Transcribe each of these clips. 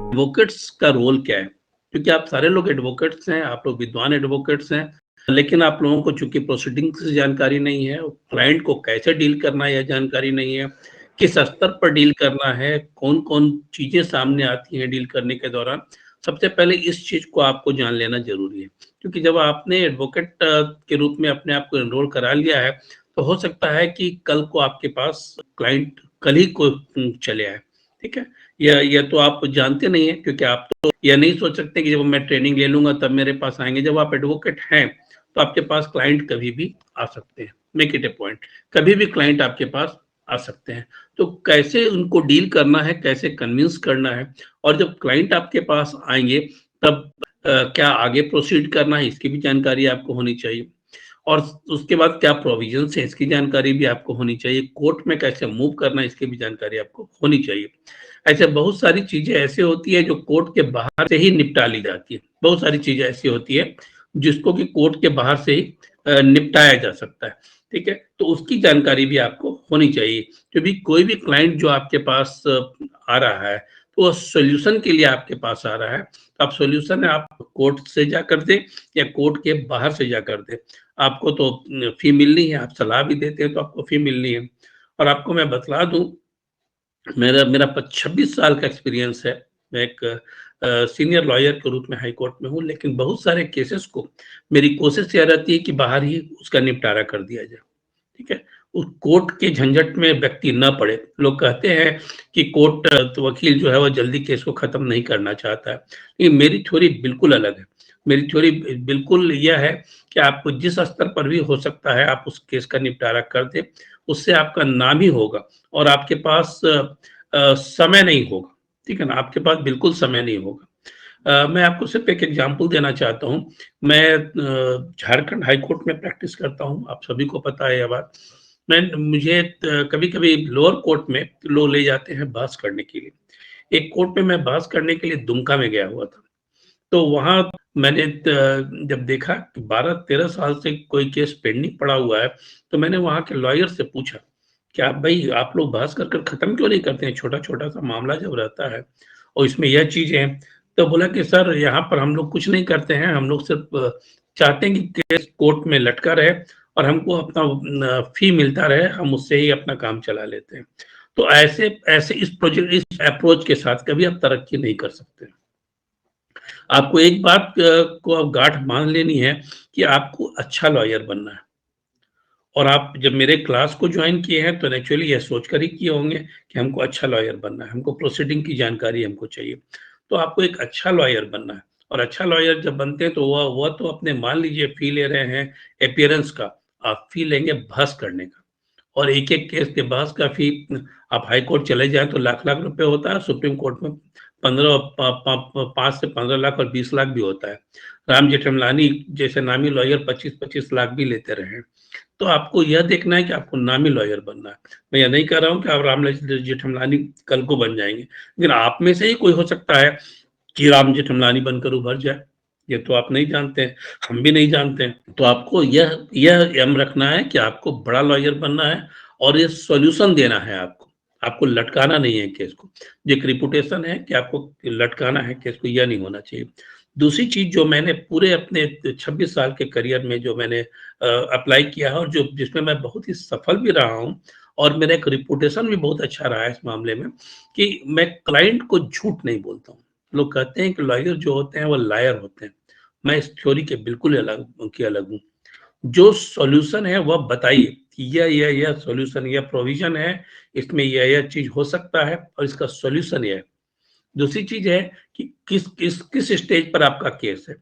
Advocates का role क्या है? क्योंकि आप सारे लोग एडवोकेट्स हैं, आप लोग विद्वान एडवोकेट्स हैं, लेकिन आप लोगों को चूँकि प्रोसीडिंग्स की जानकारी नहीं है, क्लाइंट को कैसे डील करना है, यह जानकारी नहीं है, किस स्तर पर डील करना है, कौन-कौन चीज़ें सामने आती हैं डील करने के दौरान, सबसे पहले इस चीज़ को आपको जान लेना ज़रूरी है। क्योंकि जब आपने एडवोकेट के रूप में अपने आप को एनरोल करा लिया है, तो हो सकता है कि कल को आपके पास क्लाइंट कल ही को चले आए, ठीक है? या तो आप जानते नहीं हैं, क्योंकि आप तो यह नहीं सोच सकते कि जब मैं ट्रेनिंग ले लूँगा तब मेरे पास आएँगे। जब आप एडवोकेट हैं, तो आपके पास क्लाइंट कभी भी आ सकते हैं। मेक इट अ पॉइंट, कभी भी क्लाइंट आपके पास आ सकते हैं। तो कैसे उनको डील करना है, कैसे कन्विंस करना है, और जब क्लाइंट आपके पास आएँगे तब क्या आगे प्रोसीड करना है, इसकी भी जानकारी आपको होनी चाहिए। और उसके बाद क्या प्रोविजंस है, इसकी जानकारी भी आपको होनी चाहिए। कोर्ट में कैसे मूव करना है, इसकी भी जानकारी आपको होनी चाहिए। ऐसे बहुत सारी चीज़ें ऐसी होती है जो कोर्ट के बाहर से ही निपटा ली जाती है। बहुत सारी चीज़ें ऐसी होती है जिसको कि कोर्ट के बाहर से ही निपटाया जा सकता है, ठीक है? तो उसकी जानकारी भी आपको होनी चाहिए, क्योंकि कोई भी क्लाइंट जो आपके पास आ रहा है, तो वो सॉल्यूशन के लिए आपके पास आ रहा है। तो आप सॉल्यूशन आप कोर्ट से जाकर दें या कोर्ट के बाहर से जाकर दें। आपको तो फ़ी मिलनी है, आप सलाह भी देते हैं तो आपको फ़ी मिलनी है। और आपको मैं बतला दूँ, मेरा मेरा प 26 साल का एक्सपीरियंस है। मैं एक सीनियर लॉयर के रूप में हाई कोर्ट में हूँ, लेकिन बहुत सारे केसेस को मेरी कोशिश यह रहती है कि बाहर ही उसका निपटारा कर दिया जाए, ठीक है? उस कोर्ट के झंझट में व्यक्ति ना पड़े। लोग कहते हैं कि कोर्ट तो वकील जो है वो जल्दी केस को खत्म नहीं करना चाहता है। लेकिन मेरी थ्योरी बिल्कुल अलग है। मेरी थ्योरी बिल्कुल यह है कि आपको जिस स्तर पर भी हो सकता है आप उस केस का निपटारा कर दें, उससे आपका नाम ही होगा और आपके पास समय नहीं होगा, ठीक है ना? आपके पास बिल्कुल समय नहीं होगा। मैं आपको सिर्फ़ एक एग्ज़ाम्पल देना चाहता हूँ। मैं झारखंड हाई कोर्ट में प्रैक्टिस करता हूँ, आप सभी को पता है यह बात। मुझे कभी-कभी लोअर कोर्ट में लोग ले जाते हैं बहस करने के लिए। एक कोर्ट में मैं बहस करने के लिए दुमका में गया हुआ था। तो वहाँ मैंने जब देखा कि 12-13 साल से कोई केस पेंडिंग पड़ा हुआ है, तो मैंने वहाँ के लॉयर से पूछा, "क्या भई आप लोग बहस कर कर खत्म क्यों नहीं करते हैं? छोटा-छोटा सा मामला जब रहता है और इसमें यह चीज़ें हैं।" तो बोला कि सर यहाँ पर हम लोग कुछ नहीं करते हैं, हम लोग सिर्फ़ चाहते हैं कि केस कोर्ट में लटका रहे और हमको अपना फ़ी मिलता रहे, हम उससे ही अपना काम चला लेते हैं। तो ऐसे ऐसे इस अप्रोच के साथ कभी आप तरक्की नहीं कर सकते। आपको एक बात को अब गाँठ बाँध लेनी है कि आपको अच्छा लॉयर बनना है। और आप जब मेरे क्लास को जॉइन किए हैं तो नेचुरली ये सोचकर ही किए होंगे कि हमको अच्छा लॉयर बनना है, हमको प्रोसीडिंग की जानकारी हमको चाहिए। तो आपको एक अच्छा लॉयर बनना है और अच्छा लॉयर जब बनते हैं तो वह तो अपने मान लीजिए फ़ी ले रहे हैं अपीयरेंस का, आप फ़ी लेंगे बहस करने का। और एक-एक केस के बहस का फ़ी आप हाई कोर्ट चले जाएँ तो लाख-लाख रुपए होता है, सुप्रीम कोर्ट में 15 प प प 5 से 15 लाख और 20 लाख भी होता है। राम जेठमलानी जैसे नामी लॉयर 25-25 लाख भी लेते रहे हैं। तो आपको यह देखना है कि आपको नामी लॉयर बनना है। मैं यह नहीं कह रहा हूँ कि आप राम जेठमलानी कल को बन जाएँगे, लेकिन आप में से ही कोई हो सकता है कि राम जेठमलानी बनकर उभर जाए। ये तो आप नहीं जानते हैं, हम भी नहीं जानते हैं। तो आपको यह एम रखना है कि आपको बड़ा लॉयर बनना है और ये सॉल्यूशन देना है आपको। आपको लटकाना नहीं है केस को। ये एक रेपुटेशन है कि आपको लटकाना है केस को, यह नहीं होना चाहिए। दूसरी चीज़ जो मैंने पूरे अपने 26 साल के करियर में जो मैंने अप्लाई किया है और जो जिसमें मैं बहुत ही सफल भी रहा हूँ और मेरा एक रेपुटेशन भी बहुत अच्छा रहा है इस मामले में कि मैं क्लाइंट को झूठ नहीं बोलता हूँ। लोग कहते हैं कि लॉयर जो होते हैं वो लायर होते हैं। मैं इस थ्योरी के बिल्कुल अलग हूँ। जो सॉल्यूशन है वह बताइए कि यह सॉल्यूशन, यह प्रोविज़न है, इसमें यह चीज़ हो सकता है और इसका सॉल्यूशन ये है। दूसरी चीज़ है कि किस स्टेज पर आपका केस है।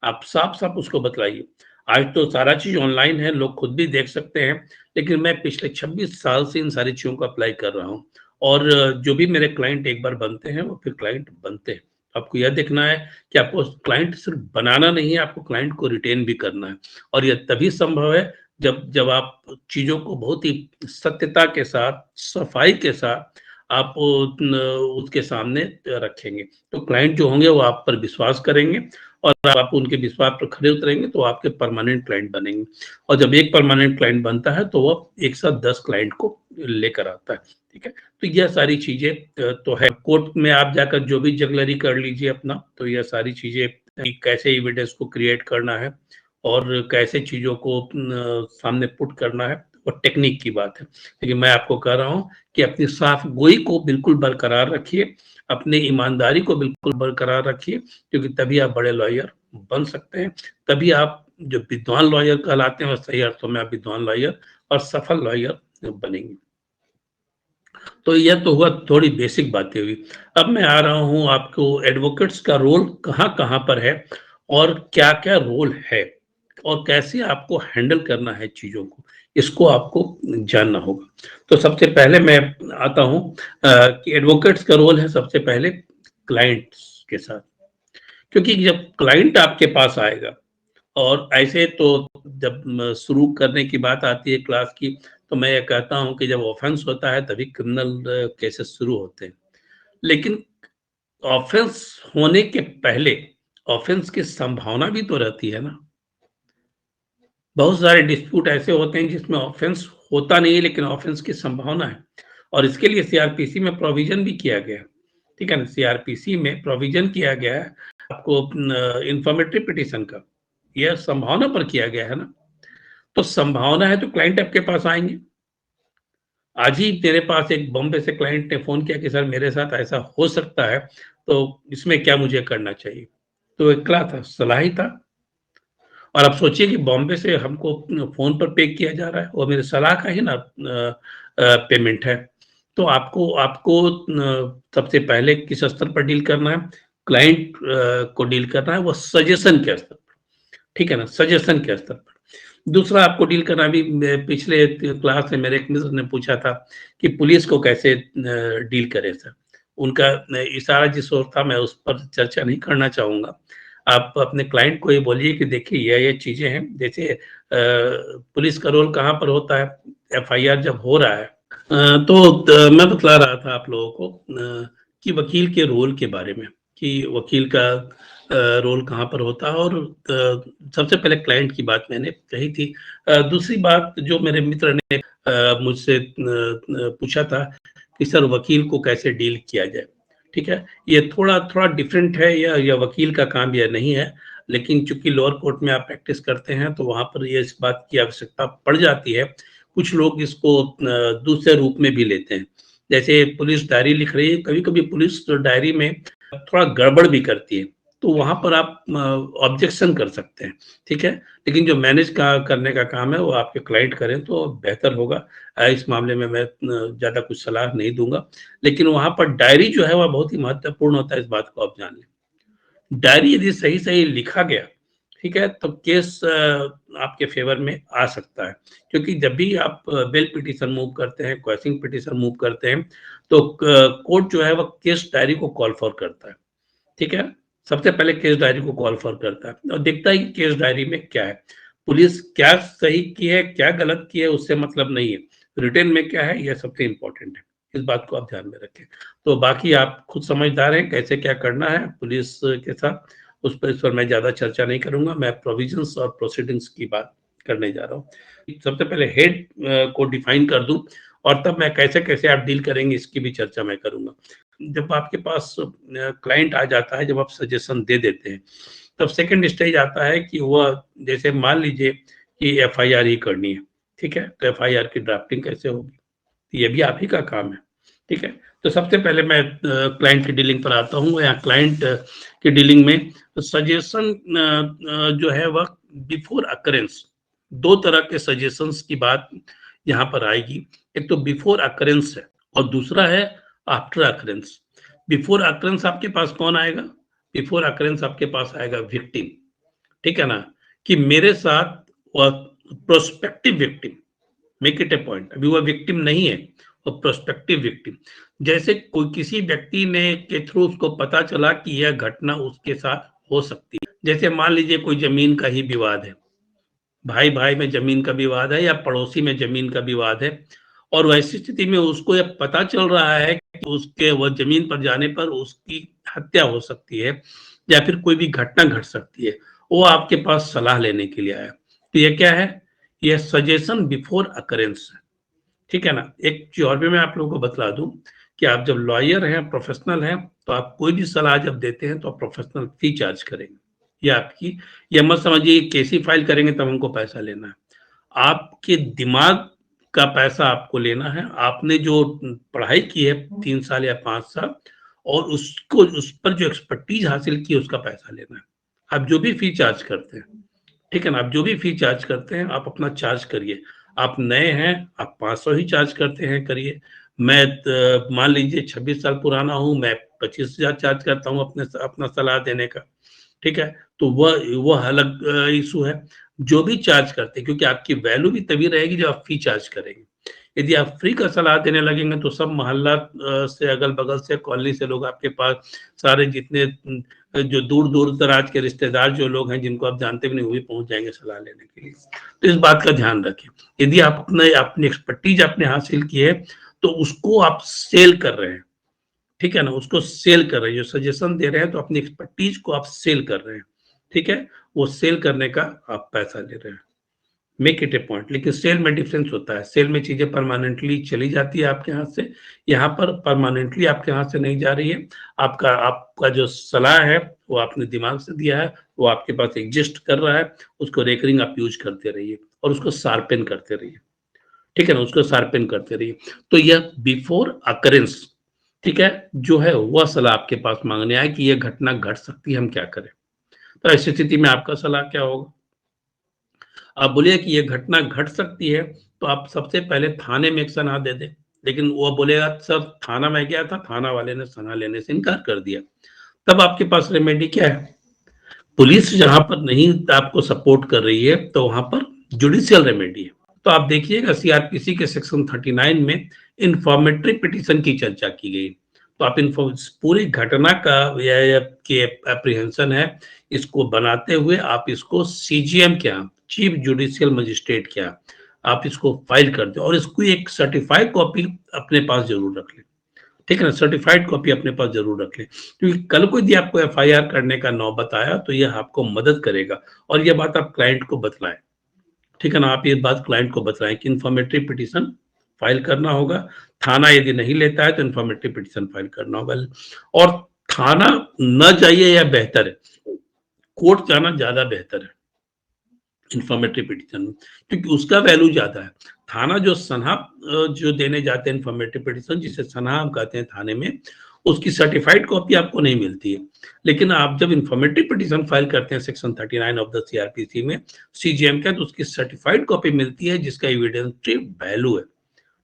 आप साफ-साफ उसको बतलाइए। आज तो सारा चीज़ ऑनलाइन है, लोग खुद भी देख सकते हैं, लेकिन मैं पिछले 26 साल से इन सारी चीज़ों को अप्लाई कर रहा हूँ और जो भी मेरे क्लाइंट एक बार बनते हैं, वो फिर क्लाइंट बनते हैं। आपको यह देखना है कि आपको क्लाइंट सिर्फ़ बनाना नहीं है, आपको क्लाइंट को रिटेन भी करना है और यह तभी संभव है जब जब आप चीज़ों को बहुत ही सत्यता के साथ, सफाई के साथ आप उसके सामने रखेंगे। तो क्लाइंट जो होंगे वो आप पर विश्वास करेंगे और आप उनके विश्वास पर खरे उतरेंगे तो आपके परमानेंट क्लाइंट बनेंगे। और जब एक परमानेंट क्लाइंट बनता है तो वो एक साथ 10 क्लाइंट को लेकर आता है, ठीक है। तो यह सारी चीजें तो है। कोर्ट में आप जाकर जो भी जगलरी कर लीजिए अपना, तो यह सारी चीजें कैसे एविडेंस को क्रिएट करना है और कैसे चीजों को सामने पुट करना है, और टेक्निक की बात है। लेकिन मैं आपको कह रहा हूँ कि अपनी साफ गोई को बिल्कुल बरकरार रखिए, अपनी ईमानदारी को बिल्कुल बरकरार रखिए, क्योंकि तभी आप बड़े लॉयर बन सकते हैं। तभी आप जो विद्वान लॉयर कहलाते हैं, सही अर्थों में आप विद्वान लॉयर और सफल लॉयर बनेंगे। तो यह तो हुआ थोड़ी बेसिक बातें हुई। अब मैं आ रहा हूँ आपको एडवोकेट्स का रोल कहाँ कहाँ पर है और क्या क्या रोल है और कैसे आपको हैंडल करना है चीजों को, इसको आपको जानना होगा। तो सबसे पहले मैं आता हूँ कि एडवोकेट्स का रोल है सबसे पहले क्लाइंट्स के साथ, क्योंकि जब क्लाइंट आपके पास आएगा, और ऐसे तो जब शुरू करने की बात आती है क्लास की, तो मैं ये कहता हूँ कि जब ऑफेंस होता है तभी क्रिमिनल केसेस शुरू होते हैं। लेकिन ऑफेंस होने के पहले ऑफेंस की संभावना भी तो रहती है ना। बहुत सारे डिस्प्यूट ऐसे होते हैं जिसमें ऑफेंस होता नहीं है लेकिन ऑफेंस की संभावना है, और इसके लिए सीआरपीसी में प्रोविजन भी किया गया है, ठीक है ना। सीआरपीसी में प्रोविजन किया गया है आपको इंफॉर्मेटरी पिटीशन का, यह संभावना पर किया गया है ना। तो संभावना है तो क्लाइंट आपके पास आएंगे। आज ही मेरे पास एक बॉम्बे से क्लाइंट ने फोन किया कि सर मेरे साथ ऐसा हो सकता है, तो इसमें क्या मुझे करना चाहिए। तो एक क्या था, सलाह ही था। और आप सोचिए कि बॉम्बे से हमको फोन पर पे किया जा रहा है, वो मेरे सलाह का ही ना पेमेंट है। तो आपको आपको सबसे पहले किस स्तर पर डील करना है, क्लाइंट को डील करना है वो सजेशन के स्तर पर, ठीक है ना, सजेशन के स्तर पर। दूसरा आपको डील करना भी, पिछले क्लास में मेरे एक मित्र ने पूछा था कि पुलिस को कैसे डील करें सर। उनका इशारा जिस ओर था मैं उस पर चर्चा नहीं करना चाहूंगा। आप अपने क्लाइंट को ये बोलिए कि देखिए ये चीजें हैं, जैसे पुलिस का रोल कहाँ पर होता है, एफआईआर जब हो रहा है। मैं बतला रहा था आप लोगों को कि वकील के रोल के बारे में, कि वकील का रोल कहाँ पर होता है। और सबसे पहले क्लाइंट की बात मैंने कही थी। दूसरी बात जो मेरे मित्र ने मुझसे पूछा था कि सर वकील को कैसे डील किया जाए, ठीक है। ये थोड़ा थोड़ा डिफरेंट है, या वकील का काम यह नहीं है, लेकिन चूंकि लोअर कोर्ट में आप प्रैक्टिस करते हैं तो वहां पर ये इस बात की आवश्यकता पड़ जाती है। कुछ लोग इसको दूसरे रूप में भी लेते हैं, जैसे पुलिस डायरी लिख रही है, कभी कभी पुलिस डायरी में थोड़ा गड़बड़ भी करती है, तो वहां पर आप ऑब्जेक्शन कर सकते हैं, ठीक है। लेकिन जो मैनेज करने का काम है वो आपके क्लाइंट करें तो बेहतर होगा। इस मामले में मैं ज्यादा कुछ सलाह नहीं दूंगा, लेकिन वहां पर डायरी जो है वह बहुत ही महत्वपूर्ण होता है, इस बात को आप जान लें। डायरी यदि सही सही लिखा गया, ठीक है, तो केस आपके फेवर में आ सकता है। क्योंकि जब भी आप बेल पिटीशन मूव करते हैं, क्वेशिंग पिटीशन मूव करते हैं, तो कोर्ट जो है वह केस डायरी को कॉल फॉर करता है, ठीक है। सबसे पहले केस डायरी को कॉल फॉर करता है और देखता है कि केस डायरी में क्या है, पुलिस क्या सही की है क्या गलत की है उससे मतलब नहीं है, रिटर्न में क्या है यह सबसे इंपॉर्टेंट है। इस बात को आप ध्यान में रखें। तो बाकी आप खुद समझदार हैं कैसे क्या करना है पुलिस के साथ, इस पर मैं ज्यादा चर्चा नहीं करूंगा। मैं प्रोविजंस और प्रोसीडिंग्स की बात करने जा रहा हूँ। सबसे पहले हेड को डिफाइन कर दूं, और तब मैं कैसे कैसे आप डील करेंगे इसकी भी चर्चा मैं करूंगा। जब आपके पास क्लाइंट आ जाता है, जब आप सजेशन दे देते हैं, तब सेकंड स्टेज आता है कि वह, जैसे मान लीजिए कि एफआईआर ही करनी है, ठीक है, तो एफआईआर की ड्राफ्टिंग कैसे होगी, ये भी आप ही का काम है, ठीक है। तो सबसे पहले मैं क्लाइंट की डीलिंग पर आता हूँ। या क्लाइंट की डीलिंग में सजेशन जो है वह बिफोर अकरेंस, दो तरह के सजेशंस की बात यहाँ पर आएगी। एक तो बिफोर अकरेंस है और दूसरा है आफ्टर अकरेंस। बिफोर अकरेंस आपके पास कौन आएगा, बिफोर अकरेंस आपके पास आएगा विक्टिम, ठीक है ना, कि मेरे साथ prospective victim, make it A point, अभी वह विक्टिम नहीं है, वो प्रोस्पेक्टिव विक्टिम। जैसे कोई किसी व्यक्ति ने के थ्रू उसको पता चला कि यह घटना उसके साथ हो सकती है। जैसे मान लीजिए कोई जमीन का ही विवाद है, भाई भाई में जमीन का विवाद है या पड़ोसी में जमीन का विवाद है, और वैसी स्थिति में उसको यह पता चल रहा है कि उसके वह जमीन पर जाने पर उसकी हत्या हो सकती है, या फिर कोई भी घटना घट सकती है, वो आपके पास सलाह लेने के लिए आया। तो ये क्या है? ये सजेशन बिफोर अकरेंस है, ठीक है ना? एक चीज़ और भी मैं आप लोगों को बतला दूँ कि आप जब लॉयर हैं, प्रोफेशनल हैं, तो आप कोई भी सलाह जब देते हैं तो आप प्रोफेशनल फी चार्ज करेंगे। ये मत समझिए केस ही फाइल करेंगे तब हमको पैसा लेना है। आपके दिमाग का पैसा आपको लेना है। आपने जो पढ़ाई की है 3 साल या 5 साल और उसको उस पर जो एक्सपर्टीज़ हासिल की है उसका पैसा लेना है। आप जो भी फी चार्ज करते हैं, ठीक है ना? आप जो भी फी चार्ज करते हैं, आप अपना चार्ज करिए। आप नए हैं, आप 500 ही चार्ज करते हैं, करिए। मैं मान लीजिए 26 साल पुराना हूँ, मैं 25,000 चार्ज करता हूँ अपना सलाह देने का, ठीक है? तो वह अलग इश्यू है। जो भी चार्ज करते हैं क्योंकि आपकी वैल्यू भी तभी रहेगी जब आप फी चार्ज करेंगे। यदि आप फ्री का सलाह देने लगेंगे तो सब मोहल्ला से अगल-बगल से, कॉलोनी से लोग आपके पास सारे जितने जो दूर-दूर दराज के रिश्तेदार जो लोग हैं जिनको आप जानते भी नहीं वो भी पहुँच जाएँगे सलाह लेने के लिए। तो इस बात का ध्यान रखें। यदि आप अपनी एक्सपर्टीज़ आपने हासिल की है तो उसको आप सेल कर रहे हैं, ठीक है ना? उसको सेल कर रहे हैं, जो सजेशन दे रहे हैं तो अपनी एक्सपर्टीज़ को आप सेल कर रहे हैं, ठीक है? वो सेल करने का आप पैसा ले रहे हैं। Make it A point. लेकिन सेल में डिफरेंस होता है। सेल में चीज़ें परमानेंटली चली जाती है आपके हाथ से, यहाँ पर परमानेंटली आपके हाथ से नहीं जा रही है। आपका आपका जो सलाह है, वो आपने दिमाग से दिया है, वो आपके पास एग्ज़िस्ट कर रहा है, उसको रिकरिंग आप यूज़ करते रहिए और उसको शार्पेन करते रहिए, ठीक है ना? उसको शार्पेन करते रहिए। तो यह बिफोर अकरेंस, ठीक है? जो है वह सलाह आपके पास माँगने आए कि ये घटना घट सकती है, हम क्या करें? तो ऐसी स्थिति में आपका सलाह क्या होगा? आप बोलिए कि ये घटना घट सकती है, तो आप सबसे पहले थाने में एक सनहा दे दें। लेकिन वो बोलेगा सर थाना में गया था, थाना वाले ने सनहा लेने से इनकार कर दिया। तब आपके पास रेमेडी क्या है? पुलिस जहाँ पर नहीं आपको सपोर्ट कर रही है, तो वहाँ पर जुडिशियल रेमेडी है। तो आप देखिएगा सीआरपीसी के सेक्शन 39 में इन्फॉर्मेटरी पिटीशन की चर्चा की गई। तो आप इन्फो पूरी घटना का या के एप्रीहेंशन है, इसको बनाते हुए आप इसको सीजीएम के यहाँ, चीफ जुडिशियल मजिस्ट्रेट के यहाँ, आप इसको फाइल कर दें और इसको एक सर्टिफाइड कॉपी अपने पास ज़रूर रख लें। ठीक है ना? सर्टिफाइड कॉपी अपने पास ज़रूर रख लें, क्योंकि कल को यदि आपको एफआईआर करने का नौबत आया, तो यह आपको मदद करेगा और ये बात आप क्लाइंट को बतलाएँ, ठीक है ना? आप ये बात क्लाइंट को बताएँ कि इन्फॉर्मेटरी पिटीशन फाइल करना होगा। थाना यदि नहीं लेता है, तो इन्फॉर्मेटरी पिटीशन फाइल करना होगा और थाना ना जाइए या बेहतर है, कोर्ट जाना ज़्यादा बेहतर है। इन्फॉर्मेटरी पिटीशन में, क्योंकि उसका वैल्यू ज़्यादा है। थाना जो सनहा जो देने जाते हैं इन्फॉर्मेटरी पिटीशन, जिसे सनहा हम कहते हैं थाने में, उसकी सर्टिफाइड कॉपी आपको नहीं मिलती है। लेकिन आप जब इन्फॉर्मेटरी पिटीशन फाइल करते हैं सेक्शन 39 ऑफ द सीआरपीसी में, सीजीएम का, तो उसकी सर्टिफाइड कॉपी मिलती है जिसका एविडेंटरी वैल्यू है,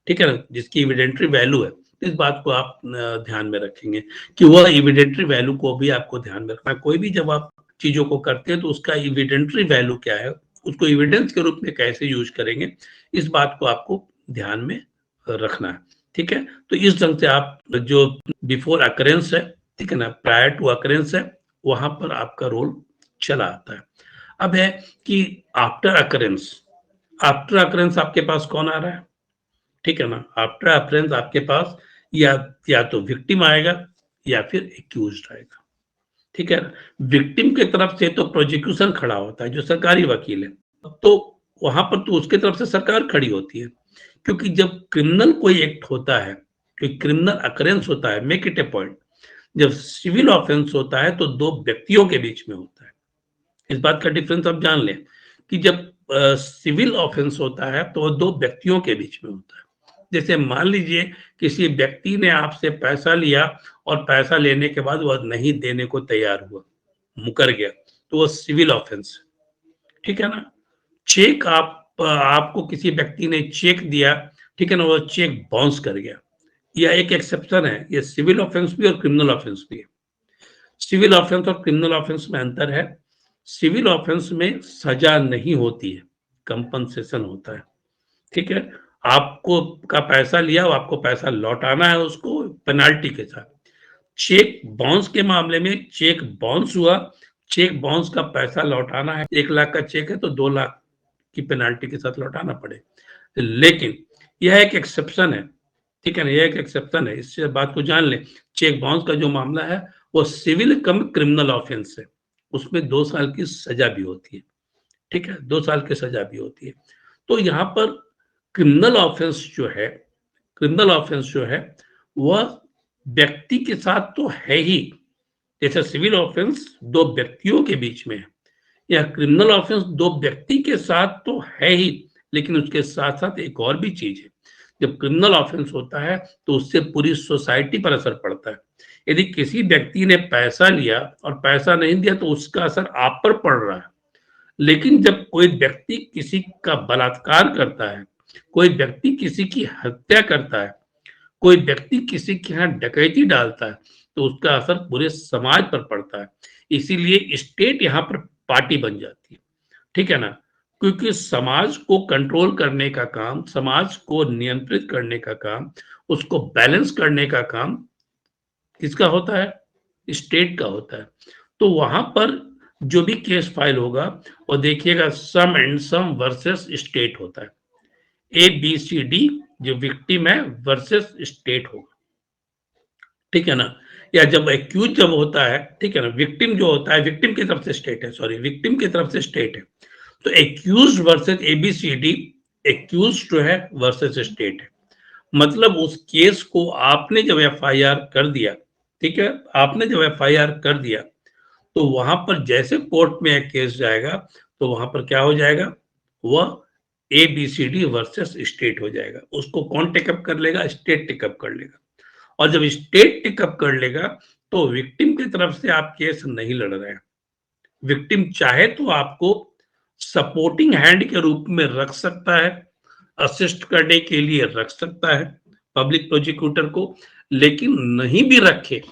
ठीक है ना? जिसकी एविडेंटरी वैल्यू है। इस बात को आप ध्यान में रखेंगे कि वह एविडेंटरी वैल्यू को भी आपको ध्यान में रखना है। कोई भी जब आप चीज़ों को करते हैं तो उसका एविडेंटरी वैल्यू क्या है, उसको एविडेंस के रूप में कैसे यूज़ करेंगे, इस बात को आपको ध्यान में रखना है, ठीक है? तो इस ढंग से आप जो बिफोर अकरेंस है, ठीक है ना? प्रायर टू अकरेंस है, वहाँ पर आपका रोल चला आता है। अब है कि आफ्टर अकरेंस आपके पास कौन आ रहा है? ठीक है ना? आफ्टर अकरेंस आपके पास या तो विक्टिम आएगा या फिर एक्यूज्ड आएगा, ठीक है? विक्टिम की तरफ से तो प्रोसिक्यूशन खड़ा होता है, जो सरकारी वकील है। तो वहाँ पर तो उसकी तरफ से सरकार खड़ी होती है, क्योंकि जब क्रिमिनल कोई एक्ट होता है, कोई क्रिमिनल अकरेंस होता है, मेक इट अ पॉइंट, जब सिविल ऑफेंस होता है तो 2 व्यक्तियों के बीच में होता है। इस बात का डिफरेंस आप जान लें कि जब सिविल ऑफेंस होता है तो 2 व्यक्तियों के बीच में होता है। जैसे मान लीजिए किसी व्यक्ति ने आपसे पैसा लिया और पैसा लेने के बाद वह नहीं देने को तैयार हुआ, मुकर गया, तो वो सिविल ऑफेंस है, ठीक है ना? चेक आपको किसी व्यक्ति ने चेक दिया, ठीक है ना? वो चेक बाउंस कर गया, यह एक एक्सेप्शन है। ये सिविल ऑफेंस भी और क्रिमिनल ऑफेंस भी है। सिविल ऑफेंस और क्रिमिनल ऑफेंस में अंतर है। सिविल ऑफेंस में सजा नहीं होती है, कंपनसेशन होता है, ठीक है? आपको का पैसा लिया, आपको पैसा लौटाना है उसको पेनल्टी के साथ। चेक बाउंस के मामले में चेक बाउंस हुआ, चेक बाउंस का पैसा लौटाना है, 1 लाख का चेक है तो 2 लाख की पेनल्टी के साथ लौटाना पड़े। लेकिन यह एक एक्सेप्शन है, ठीक है ना? यह एक एक्सेप्शन है, इस बात को जान लें। चेक बाउंस का जो मामला है, वो सिविल कम क्रिमिनल ऑफेंस है, उसमें 2 साल की सजा भी होती है, ठीक है? 2 साल की सजा भी होती है। तो यहाँ पर क्रिमिनल ऑफेंस जो है, क्रिमिनल ऑफेंस जो है, वह व्यक्ति के साथ तो है ही, जैसे सिविल ऑफेंस 2 व्यक्तियों के बीच में है, या क्रिमिनल ऑफेंस 2 व्यक्ति के साथ तो है ही, लेकिन उसके साथ-साथ एक और भी चीज़ है। जब क्रिमिनल ऑफेंस होता है, तो उससे पूरी सोसाइटी पर असर पड़ता है। यदि किसी व्यक्ति ने पैसा लिया और पैसा नहीं दिया, तो उसका असर आप पर पड़ रहा है। लेकिन जब कोई व्यक्ति किसी का बलात्कार करता है, कोई व्यक्ति किसी की हत्या करता है, कोई व्यक्ति किसी के यहाँ डकैती डालता है, तो उसका असर पूरे समाज पर पड़ता है। इसीलिए स्टेट यहाँ पर पार्टी बन जाती है, ठीक है ना? क्योंकि समाज को कंट्रोल करने का काम, समाज को नियंत्रित करने का काम, उसको बैलेंस करने का काम किसका होता है? स्टेट का होता है। तो वहाँ पर जो भी केस फाइल होगा, वो देखिएगा सम एंड सम वर्सेस स्टेट होता है। ABCD जो विक्टिम है वर्सेस स्टेट होगा, ठीक है ना? या जब एक्यूज जब होता है, ठीक है ना, विक्टिम जो होता है, विक्टिम की तरफ से स्टेट है, सॉरी, विक्टिम की तरफ से स्टेट है, तो एक्यूज वर्सेस ABCD, एक्यूज जो है वर्सेस स्टेट है। मतलब उस केस को आपने जब FIR कर दिया, ठीक है, आपने जब FIR कर दिया, तो वहां पर जैसे कोर्ट में एक केस जाएगा, तो वहां पर क्या हो जाएगा? वह ABCD वर्सेस स्टेट हो जाएगा। उसको कौन टेकअप कर लेगा? स्टेट टेकअप कर लेगा। और जब स्टेट टेकअप कर लेगा, तो विक्टिम की तरफ से आप केस नहीं लड़ रहे हैं। विक्टिम चाहे तो आपको सपोर्टिंग हैंड के रूप में रख सकता है, असिस्ट करने के लिए रख सकता है पब्लिक प्रोसिक्यूटर को, लेकिन नहीं भी रखे,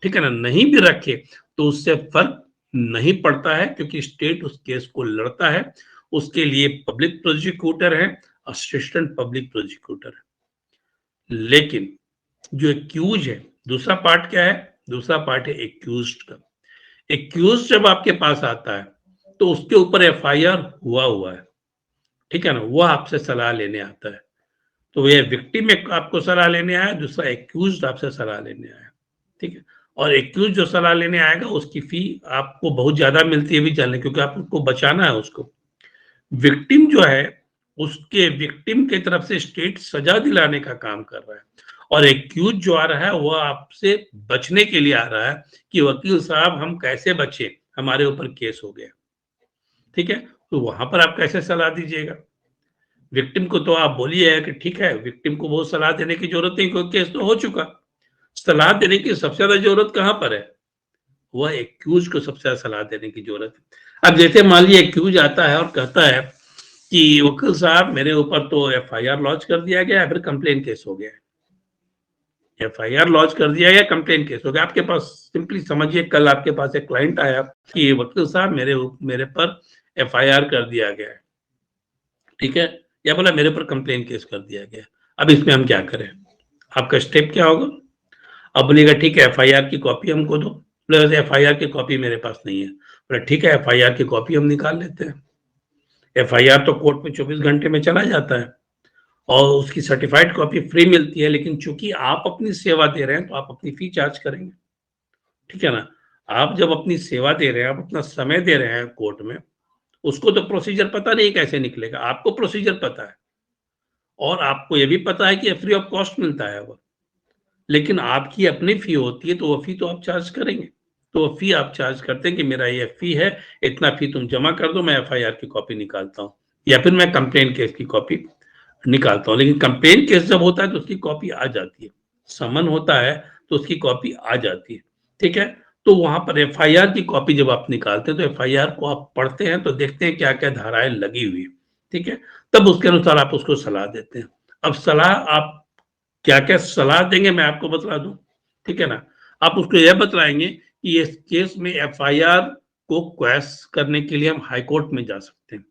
ठीक है ना, नहीं भी रखे, तो उससे फर्क नहीं पड़ता है, क्योंकि स्टेट उस केस को लड़ता है। उसके लिए पब्लिक प्रोसिक्यूटर है, असिस्टेंट पब्लिक प्रोसिक्यूटर है। लेकिन जो एक्यूज है, दूसरा पार्ट क्या है? दूसरा पार्ट है एक्यूज्ड का। एक्यूज जब आपके पास आता है, तो उसके ऊपर FIR हुआ है, ठीक है ना, वो आपसे सलाह लेने आता है। तो ये विक्टिम एक आपको सलाह लेने आया, दूसरा एक्यूज आपसे सलाह लेने आया, ठीक है? और एक्यूज जो सलाह लेने आएगा, उसकी फी आपको बहुत ज्यादा मिलती है भी जाने, क्योंकि आपको बचाना है उसको। विक्टिम जो है, उसके विक्टिम की तरफ से स्टेट सजा दिलाने का काम कर रहा है, और एक्यूज जो आ रहा है, वो आपसे बचने के लिए आ रहा है कि वकील साहब हम कैसे बचे, हमारे ऊपर केस हो गया, ठीक है? तो वहां पर आप कैसे सलाह दीजिएगा? विक्टिम को तो आप बोलिए कि ठीक है, विक्टिम को बहुत सलाह देने की जरूरत नहीं, कोई केस तो हो चुका। सलाह देने की सबसे ज्यादा जरूरत कहां पर है? वह एक्यूज को सबसे ज्यादा सलाह देने की जरूरत है। अब जैसे मान लीजिए एक्यूज आता है और कहता है कि वकील साहब मेरे ऊपर तो FIR लॉन्च कर दिया गया है, फिर कंप्लेन केस हो गया है। FIR लॉन्च कर दिया गया, कंप्लेन केस हो गया। आपके पास सिंपली समझिए, कल आपके पास एक क्लाइंट आया कि वकील साहब मेरे पर FIR कर दिया गया है, ठीक है, या बोला मेरे पर कंप्लेन केस कर दिया गया। अब इसमें हम क्या करें? आपका स्टेप क्या होगा? अब बोलेगा ठीक है, FIR की कॉपी हमको दो। बोले FIR की कॉपी मेरे पास नहीं है। बोले ठीक है, FIR की कॉपी हम निकाल लेते हैं। FIR तो कोर्ट में 24 घंटे में चला जाता है, और उसकी सर्टिफाइड कॉपी फ्री मिलती है, लेकिन चूंकि आप अपनी सेवा दे रहे हैं, तो आप अपनी फी चार्ज करेंगे, ठीक है ना? आप जब अपनी सेवा दे रहे हैं, आप अपना समय दे रहे हैं कोर्ट में, उसको तो प्रोसीजर पता नहीं कैसे निकलेगा, आपको प्रोसीजर पता है, और आपको ये भी पता है कि फ्री ऑफ कॉस्ट मिलता है वो। लेकिन आपकी अपनी फी होती है, तो वो फी तो आप चार्ज करेंगे। तो वो फी आप चार्ज करते हैं कि मेरा ये फी है, इतना फी तुम जमा कर दो, मैं FIR की कॉपी निकालता हूँ, या फिर मैं कंप्लेन केस की कॉपी निकालता हूँ। लेकिन कंप्लेन केस जब होता है, तो उसकी कॉपी आ जाती है। समन होता है, तो उसकी कॉपी आ जाती है, ठीक है? तो वहां पर FIR की कॉपी जब आप निकालते हैं, तो FIR को आप पढ़ते हैं, तो देखते हैं क्या क्या धाराएं लगी हुई, ठीक है? तब उसके अनुसार आप उसको सलाह देते हैं। अब सलाह आप क्या-क्या सलाह देंगे, मैं आपको बतला दूं, ठीक है ना? आप उसको यह बतलाएंगे कि इस केस में FIR को क्वैश करने के लिए हम हाई कोर्ट में जा सकते हैं।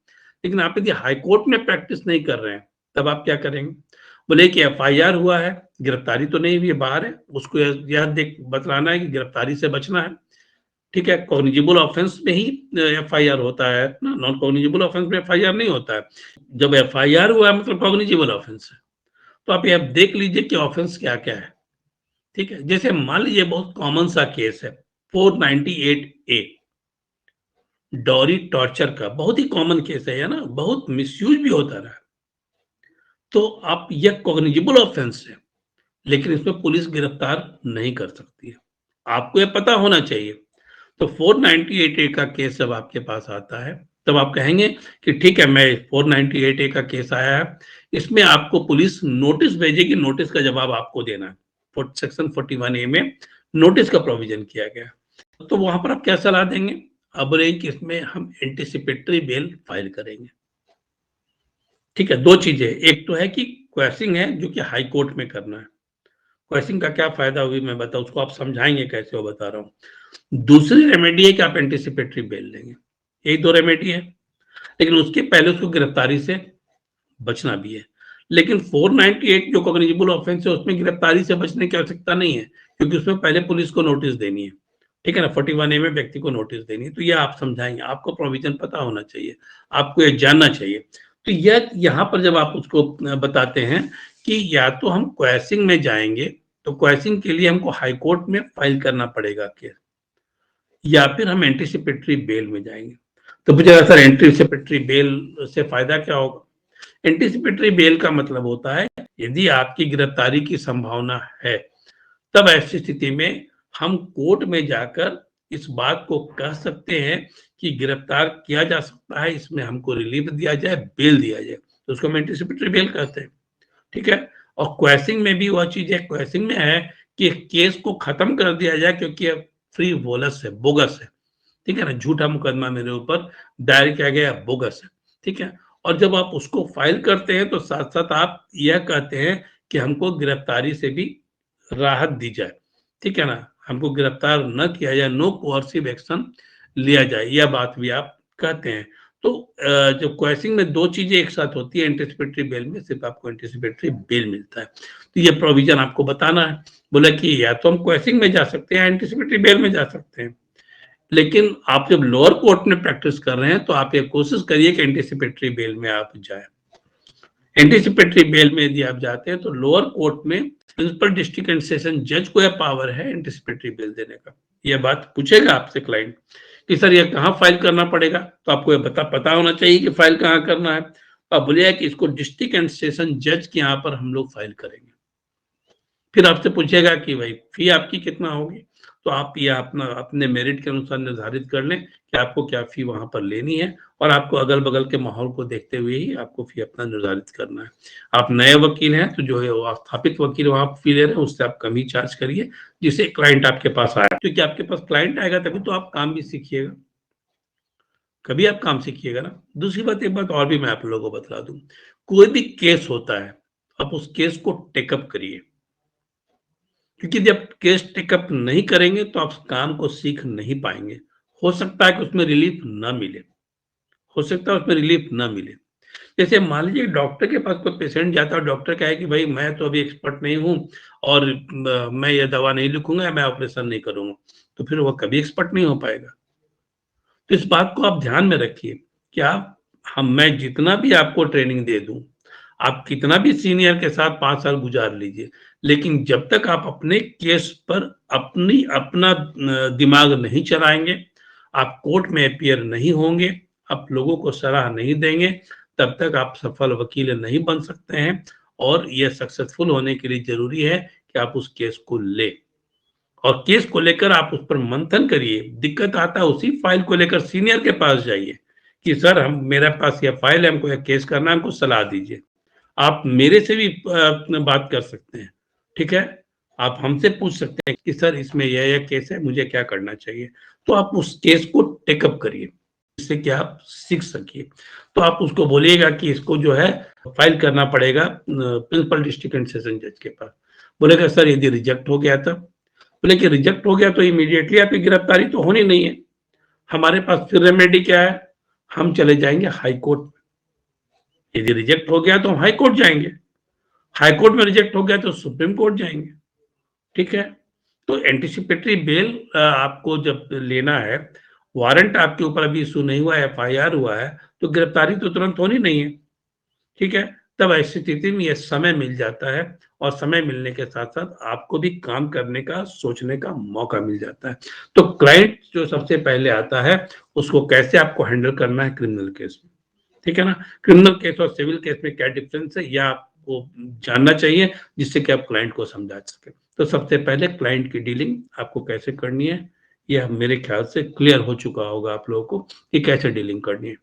लेकिन आप यदि हाई कोर्ट में प्रैक्टिस नहीं कर रहे हैं, तब आप क्या करेंगे? बोले कि FIR हुआ है, गिरफ्तारी तो नहीं हुई है, बाहर है, उसको यह देख बतलाना है कि गिरफ्तारी से बचना है, ठीक है? कॉग्निजेबल ऑफेंस में ही FIR होता है ना, नॉन कॉग्निजेबल ऑफेंस में FIR नहीं होता है। जब FIR हुआ है, मतलब कॉग्निजेबल ऑफेंस है। तो आप ये देख लीजिए कि ऑफेंस क्या-क्या है, ठीक है? जैसे मान लीजिए बहुत कॉमन सा केस है, 498 ए डॉरी टॉर्चर का बहुत ही कॉमन केस है ना, बहुत मिसयूज भी होता रहा। तो आप यह कॉग्निजेबल ऑफेंस है, लेकिन इसमें पुलिस गिरफ्तार नहीं कर सकती है, आपको यह पता होना चाहिए। तो 498 ए का केस जब आपके पास आता है तब आप कहेंगे कि ठीक है, मैं 498 ए का केस आया है, इसमें आपको पुलिस नोटिस भेजेगी, नोटिस का जवाब आपको देना है। सेक्शन 41 ए में नोटिस का प्रोविजन किया गया। तो वहां पर आप क्या सलाह देंगे? अब बोलेंगे कि इसमें हम एंटीसिपेटरी बेल फाइल करेंगे। ठीक है, दो चीजें, एक तो है कि क्वेसिंग है जो कि हाई कोर्ट में करना है। क्वेसिंग का क्या फायदा हुई मैं बताऊं, उसको आप समझाएंगे कैसे, वो बता रहा हूँ। दूसरी रेमेडी है कि आप एंटीसिपेटरी बेल लेंगे, यही दो रेमेडी है। लेकिन उसके पहले उसको गिरफ्तारी से बचना भी है। लेकिन 498 जो कॉग्निजेबल ऑफेंस है उसमें गिरफ्तारी से बचने की आवश्यकता नहीं है, क्योंकि उसमें पहले पुलिस को नोटिस देनी है। ठीक है ना, 41 ए में व्यक्ति को नोटिस देनी है। तो यह आप समझाएंगे, आपको प्रोविजन पता होना चाहिए, आपको यह जानना चाहिए। तो यह यहाँ पर जब आप उसको बताते हैं कि या तो हम क्वेसिंग में जाएंगे, तो क्वेसिंग के लिए हमको हाई कोर्ट में फाइल करना पड़ेगा केस, या फिर हम एंटीसिपेटरी बेल में जाएंगे। तो पूछेगा सर एंटीसिपेटरी बेल से फायदा क्या होगा? एंटीसिपेटरी बेल का मतलब होता है यदि आपकी गिरफ्तारी की संभावना है, तब ऐसी स्थिति में हम कोर्ट में जाकर इस बात को कह सकते हैं कि गिरफ्तार किया जा सकता है, इसमें हमको रिलीफ दिया जाए, बेल दिया जाए, तो उसको हम एंटीसिपेटरी बेल कहते हैं। ठीक है, और क्वेसिंग में भी वह चीज है, क्वेसिंग में है कि केस को खत्म कर दिया जाए क्योंकि फ्री वोलस है, बोगस है। ठीक है ना, झूठा मुकदमा मेरे ऊपर दायर किया गया, बोगस है। ठीक है, और जब आप उसको फाइल करते हैं तो साथ साथ आप यह कहते हैं कि हमको गिरफ्तारी से भी राहत दी जाए। ठीक है ना, हमको गिरफ्तार न किया जाए, नो कोअर्सिव एक्शन लिया जाए, यह बात भी आप कहते हैं। तो जो क्वेसिंग में दो चीजें एक साथ होती है, एंटीसिपेटरी बेल में सिर्फ आपको एंटीसिपेटरी बेल मिलता है। तो ये प्रोविजन आपको बताना है। बोला कि या तो हम क्वेसिंग में जा सकते हैं, एंटीसिपेटरी बेल में जा सकते हैं। लेकिन आप जब लोअर कोर्ट में प्रैक्टिस कर रहे हैं तो आप ये कोशिश करिए कि एंटीसिपेटरी बेल में आप जाए। एंटीसिपेटरी बेल में यदि आप जाते हैं तो लोअर कोर्ट में प्रिंसिपल डिस्ट्रिक्ट एंड सेशन जज को यह पावर है एंटीसिपेटरी बेल देने का। यह बात पूछेगा आपसे क्लाइंट कि सर ये कहाँ फाइल करना पड़ेगा, तो आपको यह पता होना चाहिए कि फाइल कहाँ करना है। तो आप बोलिए कि इसको डिस्ट्रिक्ट एंड सेशन जज के यहाँ पर हम लोग फाइल करेंगे। फिर आपसे पूछेगा कि भाई फी आपकी कितना होगी, तो आप ये अपना अपने मेरिट के अनुसार निर्धारित कर लें कि आपको क्या फी वहां पर लेनी है, और आपको अगल बगल के माहौल को देखते हुए ही आपको फी अपना निर्धारित करना है। आप नए वकील हैं तो जो है वो स्थापित वकील वहां फी ले रहे हैं उससे आप कम ही चार्ज करिए, जिससे क्लाइंट आपके पास आया, क्योंकि आपके पास क्लाइंट आएगा तभी तो आप काम भी सीखिएगा, कभी आप काम सीखिएगा ना। दूसरी बात, एक बात और भी मैं आप लोगों को बता दूं, कोई भी केस होता है आप उस केस को टेकअप करिए, क्योंकि जब केस टेकअप नहीं करेंगे तो आप काम को सीख नहीं पाएंगे। हो सकता है कि उसमें रिलीफ ना मिले, हो सकता है उसमें रिलीफ ना मिले। जैसे मान लीजिए डॉक्टर के पास कोई पेशेंट जाता है, डॉक्टर कहे कि भाई मैं तो अभी एक्सपर्ट नहीं हूँ और मैं ये दवा नहीं लिखूंगा, मैं ऑपरेशन नहीं करूंगा, तो फिर वह कभी एक्सपर्ट नहीं हो पाएगा। तो इस बात को आप ध्यान में रखिए कि आप मैं जितना भी आपको ट्रेनिंग दे दूं, आप कितना भी सीनियर के साथ 5 साल गुजार लीजिए, लेकिन जब तक आप अपने केस पर अपना दिमाग नहीं चलाएंगे, आप कोर्ट में अपीयर नहीं होंगे, आप लोगों को सलाह नहीं देंगे, तब तक आप सफल वकील नहीं बन सकते हैं। और यह सक्सेसफुल होने के लिए जरूरी है कि आप उस केस को ले, और केस को लेकर आप उस पर मंथन करिए। दिक्कत आता है उसी फाइल को लेकर सीनियर के पास जाइए कि सर हम मेरे पास यह फाइल है, हमको यह केस करना है, हमको सलाह दीजिए। आप मेरे से भी बात कर सकते हैं। ठीक है, आप हमसे पूछ सकते हैं कि सर इसमें यह केस है, मुझे क्या करना चाहिए। तो आप उस केस को टेकअप करिए जिससे कि आप सीख सकिए। तो आप उसको बोलिएगा कि इसको जो है फाइल करना पड़ेगा प्रिंसिपल डिस्ट्रिक्ट एंड सेशन जज के पास। बोलेगा सर यदि रिजेक्ट हो गया तब? बोले कि रिजेक्ट हो गया तो इमीडिएटली आपकी गिरफ्तारी तो होनी नहीं है, हमारे पास फिर रेमेडी क्या है, हम चले जाएंगे हाई कोर्ट में। यदि रिजेक्ट हो गया तो हम हाई कोर्ट जाएंगे, हाई कोर्ट में रिजेक्ट हो गया तो सुप्रीम कोर्ट जाएंगे। ठीक है, तो एंटीसिपेटरी बेल आपको जब लेना है, वारंट आपके ऊपर अभी इशू नहीं हुआ है, एफआईआर हुआ है, तो गिरफ्तारी तो तुरंत होनी नहीं है। ठीक है, तब ऐसी स्थिति में यह समय मिल जाता है और समय मिलने के साथ-साथ आपको भी काम करने का, सोचने का मौका मिल जाता है। तो क्लाइंट जो सबसे पहले आता है, उसको कैसे आपको हैंडल करना है क्रिमिनल केस में, ठीक है ना? क्रिमिनल केस और सिविल केस में क्या डिफरेंस है, यह आपको जानना चाहिए, जिससे कि आप क्लाइंट को समझा सकें। तो सबसे पहले क्लाइंट की डीलिंग आपको कैसे करनी है, यह मेरे ख्याल से क्लियर हो चुका होगा आप लोगों को कि कैसे डीलिंग करनी है।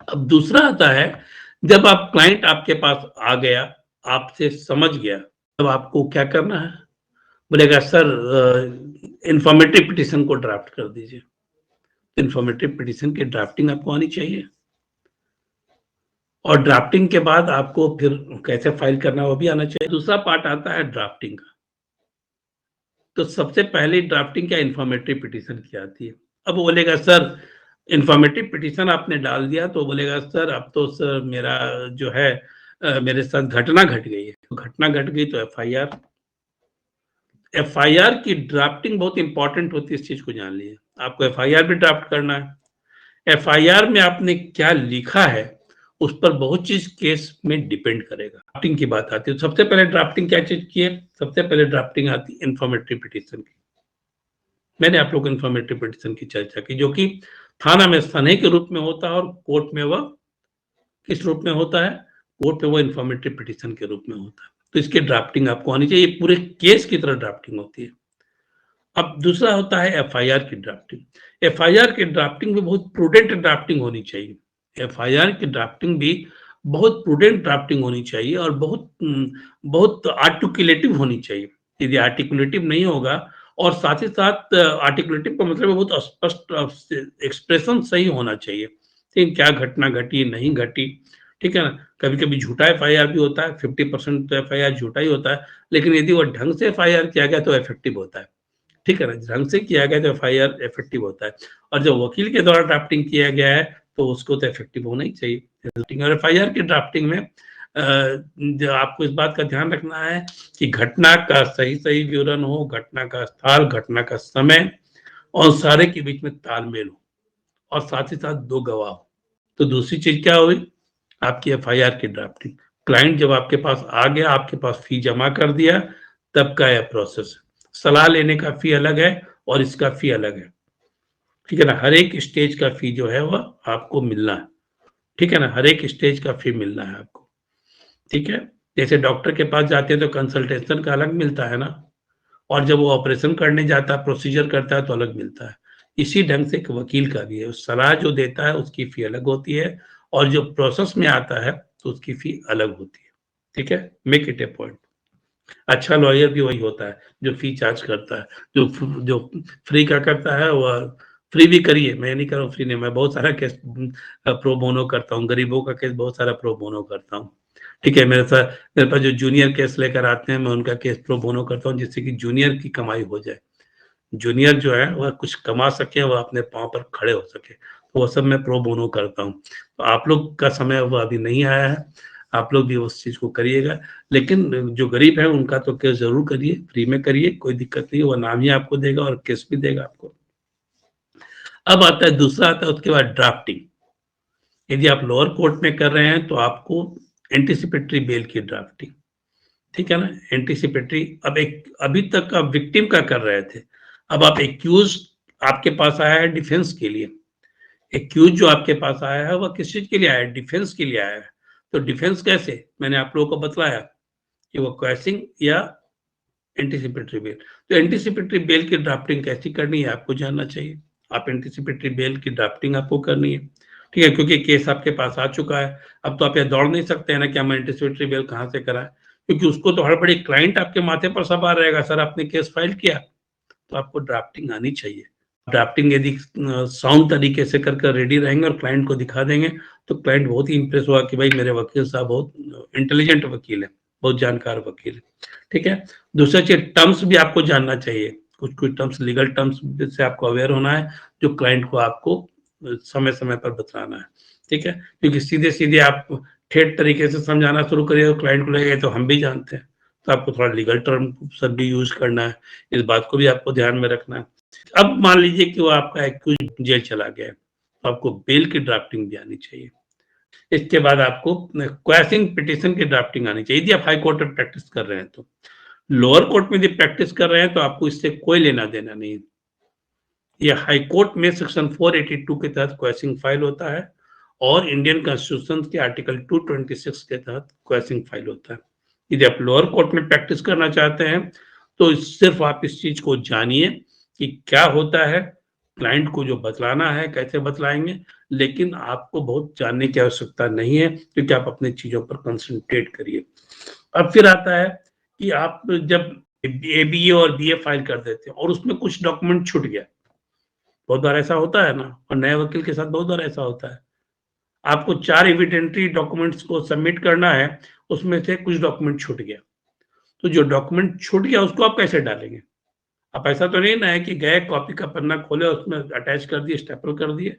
अब दूसरा आता है, जब आप क्लाइंट आपके पास आ गया, आपसे समझ गया, तब आपको क्या करना है? बोलेगा सर इन्फॉर्मेटिव पिटीशन को ड्राफ्ट कर दीजिए। इन्फॉर्मेटिव पिटीशन की ड्राफ्टिंग आपको आनी चाहिए और ड्राफ्टिंग के बाद आपको फिर कैसे फाइल करना है वो भी आना चाहिए। दूसरा पार्ट आता है ड्राफ्टिंग का। तो सबसे पहले ड्राफ्टिंग क्या इन्फॉर्मेटिव पिटीशन की आती है। अब बोलेगा सर इन्फॉर्मेटिव पिटीशन आपने डाल दिया, तो बोलेगा सर अब तो सर मेरा जो है मेरे साथ घटना घट गई है। तो घटना घट गई तो एफआईआर। एफआईआर की ड्राफ्टिंग बहुत इंपॉर्टेंट होती है, इस चीज को जान लीजिए। आपको एफआईआर भी ड्राफ्ट करना है। एफआईआर में आपने क्या लिखा है, उस पर बहुत चीज केस में डिपेंड करेगा। ड्राफ्टिंग की बात आती है, सबसे पहले ड्राफ्टिंग क्या चीज की है? सबसे पहले ड्राफ्टिंग आती है इन्फॉर्मेटिव पिटीशन की। मैंने आप लोग को इन्फॉर्मेटिव पिटीशन की चर्चा की, जो कि थाना में सनई के रूप में होता है और कोर्ट में वह किस रूप में होता है? कोर्ट में वो इन्फॉर्मेटिव पिटीशन के रूप में होता है। तो इसकी ड्राफ्टिंग आपको आनी चाहिए, पूरे केस की तरह ड्राफ्टिंग होती है। अब दूसरा होता है एफआईआर की ड्राफ्टिंग। एफआईआर की ड्राफ्टिंग भी बहुत प्रूडेंट ड्राफ्टिंग होनी चाहिए। एफआईआर की ड्राफ्टिंग भी बहुत प्रूडेंट ड्राफ्टिंग होनी चाहिए और बहुत आर्टिकुलेटिव होनी चाहिए। यदि आर्टिकुलेटिव नहीं होगा और साथ ही साथ आर्टिकुलेटिव का मतलब है बहुत स्पष्ट एक्सप्रेशन सही होना चाहिए। ठीक, क्या घटना घटी, नहीं घटी, ठीक है ना? कभी-कभी झूठा एफआईआर भी होता है, 50% तो एफआईआर झूठा ही होता है, लेकिन यदि वो ढंग से एफआईआर किया गया तो इफेक्टिव होता है। ठीक है ना? ढंग से किया गया तो एफआईआर इफेक्टिव होता है और जब वकील के द्वारा ड्राफ्टिंग किया गया है तो उसको तो इफेक्टिव होना ही चाहिए। और एफआईआर की ड्राफ्टिंग में जो आपको इस बात का ध्यान रखना है कि घटना का सही विवरण हो, घटना का स्थल, घटना का समय और सारे के बीच में तालमेल हो और साथ ही साथ 2 गवाह हो। तो दूसरी चीज क्या हुई? आपकी एफआईआर की ड्राफ्टिंग। क्लाइंट जब आपके पास आ गया, आपके पास फी जमा कर दिया, तब का यह प्रोसेस। सलाह लेने का फी अलग है और इसका फी अलग है, ठीक है ना? हर एक स्टेज का फी जो है वह आपको मिलना है, ठीक है ना? हर एक स्टेज का फी मिलना है आपको, ठीक है? जैसे डॉक्टर के पास जाते हैं तो कंसल्टेशन का अलग मिलता है ना, और जब वो ऑपरेशन करने जाता है, प्रोसीजर करता है तो अलग मिलता है। इसी ढंग से एक वकील का भी है, सलाह जो देता है उसकी फी अलग होती है और जो प्रोसेस में आता है तो उसकी फी अलग होती है, ठीक है? Make it A point. अच्छा लॉयर भी वही होता है जो फी चार्ज करता है। जो फ्री का करता है वह फ्री भी करिए, मैं नहीं कर रहा हूँ फ्री नहीं, मैं बहुत सारा केस प्रो बोनो करता हूँ, गरीबों का केस बहुत सारा प्रो बोनो करता हूँ, ठीक है? मेरे पास जो जूनियर केस लेकर आते हैं मैं उनका केस प्रो बोनो करता हूँ, जिससे कि जूनियर की कमाई हो जाए। जूनियर जो है वह कुछ कमा सके, वह अपने पाँव पर खड़े हो सके, तो वो सब मैं प्रो बोनो करता हूँ। तो आप लोग का समय वह अभी नहीं आया है, आप लोग भी उस चीज़ को करिएगा, लेकिन जो गरीब है उनका तो केस ज़रूर करिए, फ्री में करिए, कोई दिक्कत नहीं है, वो नाम ही आपको देगा और केस भी देगा आपको। अब आता है दूसरा, आता है उसके बाद ड्राफ्टिंग। यदि आप लोअर कोर्ट में कर रहे हैं तो आपको एंटीसिपेटरी बेल की ड्राफ्टिंग, ठीक है ना? एंटीसिपेटरी, अब एक अभी तक आप विक्टिम का कर रहे थे, अब आप एक्यूज आपके पास आया है डिफेंस के लिए। एक्यूज जो आपके पास आया है वह किस चीज के लिए आया है? डिफेंस के लिए आया है। तो डिफेंस कैसे? मैंने आप लोगों को बतलाया कि वो क्वेशिंग या एंटीसिपेटरी बेल। तो एंटीसिपेटरी बेल की ड्राफ्टिंग कैसी करनी है आपको जानना चाहिए। आप एंटीसिपेटरी बेल की ड्राफ्टिंग आपको करनी है, ठीक है? क्योंकि केस आपके पास आ चुका है, अब तो आप ये दौड़ नहीं सकते हैं ना कि हम एंटीसिपेटरी बेल कहाँ से कराएं, क्योंकि उसको तो हर बड़ी क्लाइंट आपके माथे पर सवार रहेगा, सर आपने केस फाइल किया। तो आपको ड्राफ्टिंग आनी चाहिए। ड्राफ्टिंग यदि साउंड तरीके से कर रेडी रहेंगे और क्लाइंट को दिखा देंगे तो क्लाइंट बहुत ही इंप्रेस होगा कि भाई मेरे वकील साहब बहुत इंटेलिजेंट वकील है, बहुत जानकार वकील है, ठीक है? दूसरा चीज, टर्म्स भी आपको जानना चाहिए। कुछ कुछ टर्म्स, लीगल टर्म्स से आपको अवेयर होना है, जो क्लाइंट को आपको समय समय पर बताना है, ठीक है? क्योंकि सीधे सीधे आप ठेठ तरीके से समझाना शुरू करिए तो क्लाइंट को लगेगा तो हम भी जानते हैं, तो आपको थोड़ा लीगल टर्म सब भी यूज करना है, इस बात को भी आपको ध्यान में रखना है। अब मान लीजिए कि वो आपका एक्यूज जेल चला गया है, तो आपको बेल की ड्राफ्टिंग भी आनी चाहिए, इसके बाद आपको क्वेशिंग पिटीशन की ड्राफ्टिंग आनी चाहिए, यदि आप हाई कोर्ट में प्रैक्टिस कर रहे हैं तो। लोअर कोर्ट में यदि प्रैक्टिस कर रहे हैं तो आपको इससे कोई लेना देना नहीं। ये हाई कोर्ट में सेक्शन 482 के तहत क्वेशिंग फाइल होता है और इंडियन कॉन्स्टिट्यूशन के आर्टिकल 226 के तहत क्वेशिंग फाइल होता है। यदि आप लोअर कोर्ट में प्रैक्टिस करना चाहते हैं तो सिर्फ आप इस चीज को जानिए कि क्या होता है, क्लाइंट को जो बतलाना है कैसे बतलाएंगे, लेकिन आपको बहुत जानने की आवश्यकता नहीं है क्योंकि आप अपनी चीजों पर कंसंट्रेट करिए। अब फिर आता है कि आप जब एबीए और बीए फाइल कर देते हैं और उसमें कुछ डॉक्यूमेंट छूट गया, बहुत बार ऐसा होता है ना, और नए वकील के साथ बहुत बार ऐसा होता है। आपको 4 एविडेंटरी डॉक्यूमेंट्स को सबमिट करना है, उसमें से कुछ डॉक्यूमेंट छूट गया, तो जो डॉक्यूमेंट छूट गया उसको आप कैसे डालेंगे? आप ऐसा तो नहीं ना है कि गए कॉपी का पन्ना खोले उसमें अटैच कर दिए, स्टेपल कर दिए।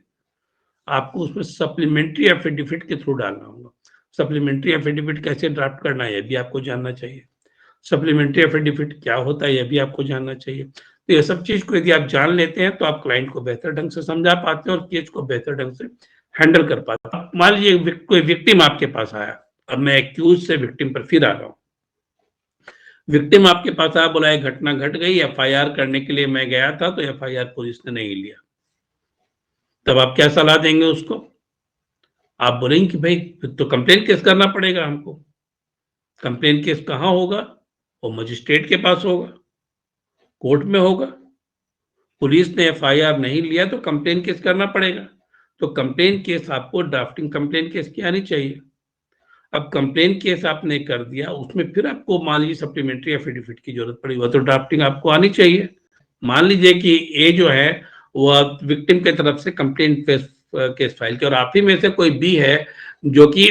आपको उसमें सप्लीमेंट्री एफिडेविट के थ्रू डालना होगा। सप्लीमेंट्री एफिडेविट कैसे ड्राफ्ट करना है, यह भी आपको जानना चाहिए। सप्लीमेंट्री एफिडेविट क्या होता है, यह भी आपको जानना चाहिए। तो ये सब चीज को यदि आप जान लेते हैं तो आप क्लाइंट को बेहतर ढंग से समझा पाते हैं और केस को बेहतर ढंग से हैंडल कर पाते हैं। मान लीजिए कोई विक्टिम आपके पास आया, अब मैं एक्यूज से विक्टिम पर फिर आ रहा हूँ। विक्टिम आपके पास आया, बोला घटना घट गई, एफआईआर करने के लिए मैं गया था तो एफआईआर पुलिस ने नहीं लिया, तब आप क्या सलाह देंगे उसको? आप बोलेंगे कि भाई तो कंप्लेन केस करना पड़ेगा हमको। कंप्लेन केस कहाँ होगा? वो मजिस्ट्रेट के पास होगा, कोर्ट में होगा। पुलिस ने एफआईआर नहीं लिया तो कंप्लेन केस करना पड़ेगा। तो कंप्लेन केस आपको ड्राफ्टिंग कंप्लेन केस की आनी चाहिए। अब कंप्लेन केस आपने कर दिया, उसमें फिर आपको मान लीजिए सप्लीमेंट्री एफिडेविट की जरूरत पड़ी, वह तो ड्राफ्टिंग आपको आनी चाहिए। मान लीजिए कि ए जो है वह विक्टिम के तरफ से कंप्लेन केस फाइल किया और आप ही में से कोई बी है जो कि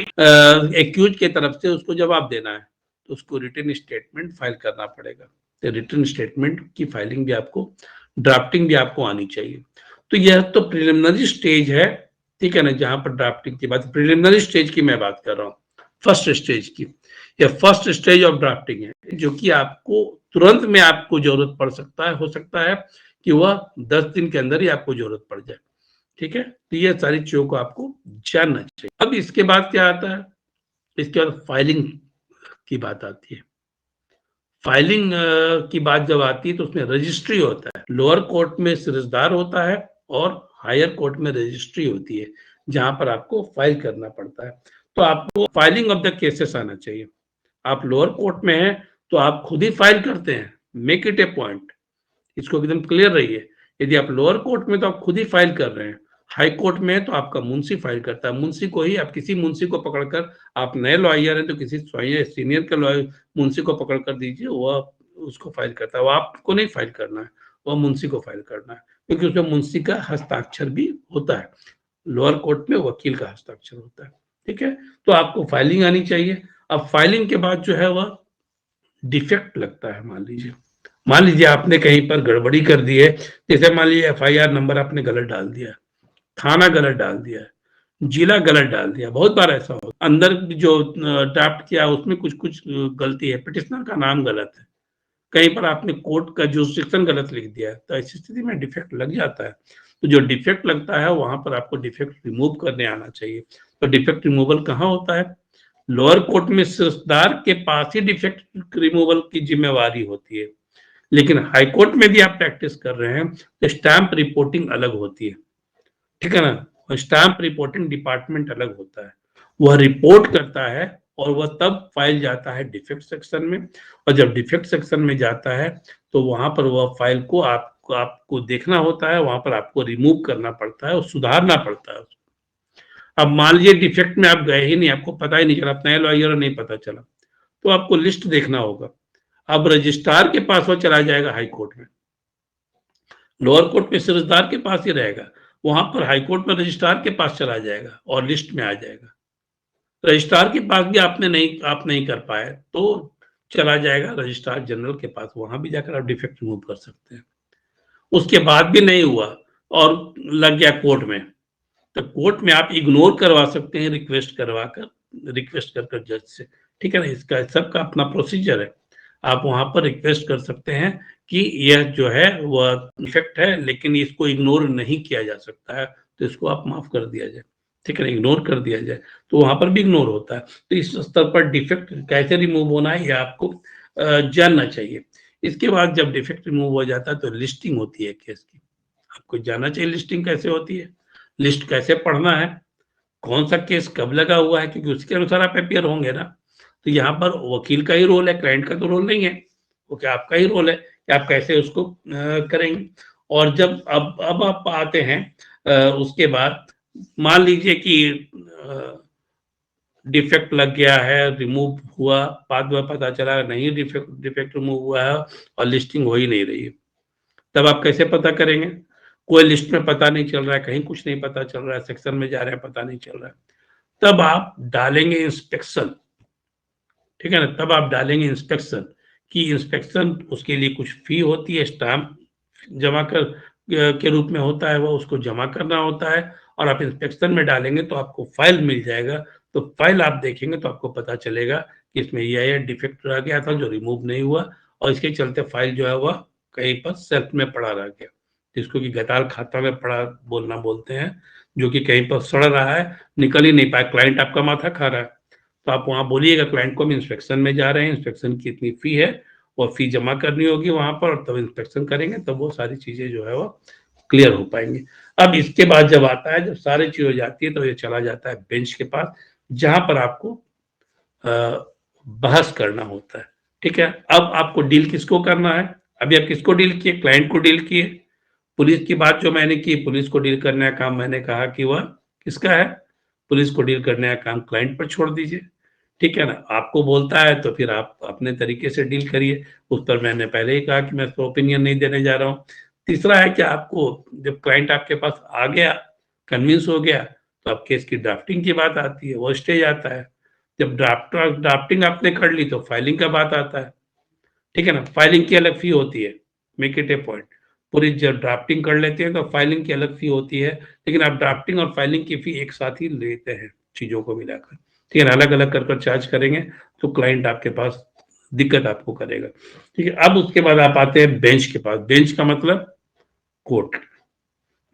एक्यूज के तरफ से उसको जवाब देना है, तो उसको रिटन स्टेटमेंट फाइल करना पड़ेगा। तो रिटन स्टेटमेंट की फाइलिंग भी आपको, ड्राफ्टिंग भी आपको आनी चाहिए। तो यह तो प्रिलिमिनरी स्टेज है, ठीक है ना, जहां पर ड्राफ्टिंग की बात, प्रिलिमिनरी स्टेज की मैं बात कर रहा हूँ, फर्स्ट स्टेज की। यह फर्स्ट स्टेज ऑफ ड्राफ्टिंग है जो कि आपको तुरंत में आपको जरूरत पड़ सकता है, हो सकता है कि वह 10 दिन के अंदर ही आपको जरूरत पड़ जाए, ठीक है। तो ये सारी चीजों को आपको जानना चाहिए। अब इसके बाद क्या आता है? इसके बाद फाइलिंग की बात आती है। फाइलिंग की बात जब आती है तो उसमें रजिस्ट्री होता है। लोअर कोर्ट में सिरजदार होता है और हायर कोर्ट में रजिस्ट्री होती है जहां पर आपको फाइल करना पड़ता है। तो आपको फाइलिंग ऑफ द केसेस आना चाहिए। आप लोअर कोर्ट में हैं तो आप खुद ही फाइल करते हैं, मेक इट ए पॉइंट, इसको एकदम क्लियर रहिए। यदि आप लोअर कोर्ट में तो आप खुद ही फाइल कर रहे हैं, हाई कोर्ट में है तो आपका मुंशी फाइल करता है। मुंशी को ही, आप किसी मुंशी को पकड़कर, आप नए लॉयर हैं तो किसी सीनियर के लॉयर मुंशी को पकड़ कर दीजिए, वह उसको फाइल करता है। वो आपको नहीं फाइल करना है, वह मुंशी को फाइल करना है, क्योंकि उसमें मुंशी का हस्ताक्षर भी होता है। लोअर कोर्ट में वकील का हस्ताक्षर होता है, ठीक है। तो आपको फाइलिंग आनी चाहिए। अब फाइलिंग के बाद जो है वह डिफेक्ट लगता है। मान लीजिए आपने कहीं पर गड़बड़ी कर दी है, जैसे मान लीजिए एफआईआर नंबर आपने गलत डाल दिया, थाना गलत डाल दिया, जिला गलत डाल दिया, बहुत बार ऐसा हो। अंदर जो ड्राफ्ट किया उसमें कुछ कुछ गलती है, पिटिशनर का नाम गलत है, कहीं पर आपने कोर्ट का जुरिस्डिक्शन गलत लिख दिया है, तो ऐसी स्थिति में डिफेक्ट लग जाता है। तो जो डिफेक्ट लगता है वहां पर आपको डिफेक्ट रिमूव करने आना चाहिए। तो डिफेक्ट रिमूवल कहाँ होता है? लोअर कोर्ट में सिरजदार के पास ही डिफेक्ट रिमूवल की जिम्मेवारी होती है, लेकिन हाई कोर्ट में भी आप प्रैक्टिस कर रहे हैं तो स्टैंप रिपोर्टिंग अलग होती है, ठीक है ना। स्टैंप रिपोर्टिंग डिपार्टमेंट अलग होता है, वह रिपोर्ट करता है और वह तब फाइल जाता है डिफेक्ट सेक्शन में। और जब डिफेक्ट सेक्शन में जाता है तो वहां पर वह फाइल को आपको देखना होता है, वहां पर आपको रिमूव करना पड़ता है और सुधारना पड़ता है। अब मान लीजिए डिफेक्ट में आप गए ही नहीं, आपको पता ही नहीं चला, आप नए लॉयर नहीं पता चला, तो आपको लिस्ट देखना होगा। अब रजिस्ट्रार के पास वो चला जाएगा हाई कोर्ट में, लोअर कोर्ट में सिरजदार के पास ही रहेगा, वहां पर हाई कोर्ट में रजिस्ट्रार के पास चला जाएगा और लिस्ट में आ जाएगा। रजिस्ट्रार के पास भी आप नहीं कर पाए तो चला जाएगा रजिस्ट्रार जनरल के पास, वहां भी जाकर आप डिफेक्ट रिमूव कर सकते हैं। उसके बाद भी नहीं हुआ और लग गया कोर्ट में, तो कोर्ट में आप इग्नोर करवा सकते हैं, रिक्वेस्ट कर जज से, ठीक है ना। इसका सबका अपना प्रोसीजर है। आप वहां पर रिक्वेस्ट कर सकते हैं कि यह जो है वह डिफेक्ट है लेकिन इसको इग्नोर नहीं किया जा सकता है, तो इसको आप माफ कर दिया जाए, ठीक है ना, इग्नोर कर दिया जाए तो वहां पर भी इग्नोर होता है। तो इस स्तर पर डिफेक्ट कैसे रिमूव होना है ये आपको जानना चाहिए। इसके बाद जब डिफेक्ट रिमूव हो जाता है तो लिस्टिंग होती है केस की। आपको जानना चाहिए लिस्टिंग कैसे होती है, लिस्ट कैसे पढ़ना है, कौन सा केस कब लगा हुआ है, क्योंकि उसके अनुसार आप अपियर होंगे ना। तो यहाँ पर वकील का ही रोल है, क्लाइंट का तो रोल नहीं है, वो क्या आपका ही रोल है कि आप कैसे उसको करेंगे। और जब अब आप आते हैं उसके बाद मान लीजिए कि डिफेक्ट लग गया है, रिमूव हुआ, बाद में पता चला नहीं डिफेक्ट रिमूव हुआ है और लिस्टिंग हो ही नहीं रही है, तब आप कैसे पता करेंगे? कोई लिस्ट में पता नहीं चल रहा है, कहीं कुछ नहीं पता चल रहा है, सेक्शन में जा रहे हैं पता नहीं चल रहा है, तब आप डालेंगे इंस्पेक्शन। ठीक है ना, तब आप डालेंगे इंस्पेक्शन कि इंस्पेक्शन उसके लिए कुछ फी होती है, स्टाम्प जमा कर के रूप में होता है, वो उसको जमा करना होता है और आप इंस्पेक्शन में डालेंगे तो आपको फाइल मिल जाएगा। तो फाइल आप देखेंगे तो आपको पता चलेगा कि इसमें यह डिफेक्ट रह गया था जो रिमूव नहीं हुआ और इसके चलते फाइल जो है वह कहीं पर सेल्फ में पड़ा रह गया, जिसको कि गताल खाता में पड़ा बोलना बोलते हैं, जो कि कहीं पर सड़ रहा है, निकल ही नहीं पाया, क्लाइंट आपका माथा खा रहा है। तो आप वहां बोलिएगा क्लाइंट को हम इंस्पेक्शन में जा रहे हैं, इंस्पेक्शन की इतनी फी है, और फी जमा करनी होगी वहां पर, तब इंस्पेक्शन करेंगे, तब वो सारी चीजें जो है वो क्लियर हो पाएंगी। अब इसके बाद जब आता है, जब सारी चीज हो जाती है तो ये चला जाता है बेंच के पास, जहां पर आपको बहस करना होता है। ठीक है, अब आपको डील किसको करना है? अभी आप किसको डील किए? क्लाइंट को डील किए। पुलिस की बात जो मैंने की, पुलिस को डील करने का काम मैंने कहा कि वह किसका है? पुलिस को डील करने का काम क्लाइंट पर छोड़ दीजिए। ठीक है ना, आपको बोलता है तो फिर आप अपने तरीके से डील करिए। उस पर मैंने पहले ही कहा कि मैं तो ओपिनियन नहीं देने जा रहा हूँ। तीसरा है कि आपको जब क्लाइंट आपके पास आ गया, कन्विंस हो गया, तो अब केस की ड्राफ्टिंग की बात आती है, वो स्टेज आता है। जब ड्राफ्टिंग आपने कर ली तो फाइलिंग का बात आता है। ठीक है ना, फाइलिंग की अलग फी होती है, मेक इट ए पॉइंट। पूरी जब ड्राफ्टिंग कर लेते हैं तो फाइलिंग की अलग फी होती है, लेकिन आप ड्राफ्टिंग और फाइलिंग की फी एक साथ ही लेते हैं चीजों को मिलाकर। ठीक है ना, अलग अलग कर चार्ज करेंगे तो क्लाइंट आपके पास दिक्कत आपको करेगा। ठीक है, अब उसके बाद आप आते हैं बेंच के पास। बेंच का मतलब कोर्ट,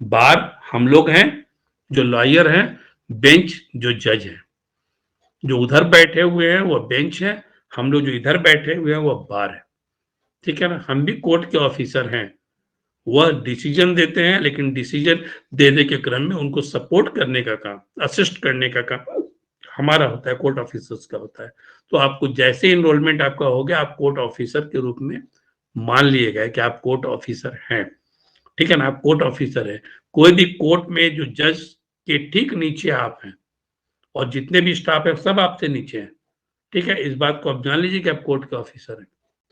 बार हम लोग हैं जो लॉयर हैं, बेंच जो जज है। जो उधर बैठे हुए हैं वो बेंच है, हम लोग जो इधर बैठे हुए हैं वो बार है। ठीक है ना, हम भी कोर्ट के ऑफिसर हैं। वह डिसीजन देते हैं, लेकिन डिसीजन देने के क्रम में उनको सपोर्ट करने का काम, असिस्ट करने का काम हमारा होता है, कोर्ट ऑफिसर्स का होता है। तो आपको जैसे इनरोलमेंट आपका हो गया, आप कोर्ट ऑफिसर के रूप में मान लिए गए कि आप कोर्ट ऑफिसर हैं। ठीक है ना, आप कोर्ट ऑफिसर है। कोई भी कोर्ट में जो जज के ठीक नीचे आप हैं और जितने भी स्टाफ है सब आपसे नीचे हैं। ठीक है, इस बात को आप जान लीजिए कि आप कोर्ट के ऑफिसर हैं।